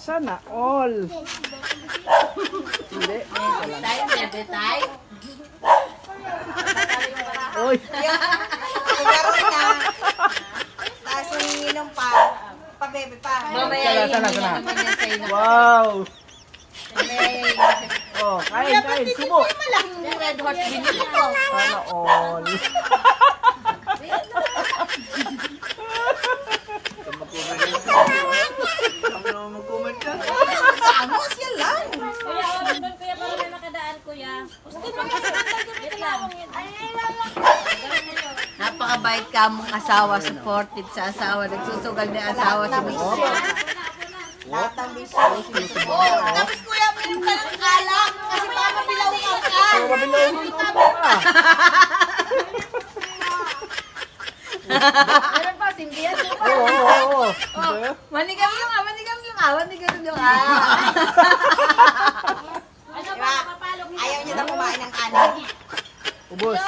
Sana all. Hindi. Tayo, bebe, tayo. Oy. Laro niya. Tapos umiinom pa. Pabebe pa. Mamaya Sana. naman yan sa'yo na. Wow. May Oh, kain. Subo. red horse binili ko. Sana all. Amos, yan lang. Kuya, oras doon kuya para may makadaan kuya. Gusto mo kasi wait lang. Napakabait ka mong asawa, supportive sa asawa, nagsusugal ni asawa sa bisyo. Lahat ng bisyo. Tapos kuya, minum ka ng alak. Kasi baka mabilaw ka. So, mabilaw mo ka. Meron pa, simbiyan mo pa. Oo. Manigam yung Ano Diba? ba, mapalog niya. Ayaw niya na kumain ng kanin. Ubos.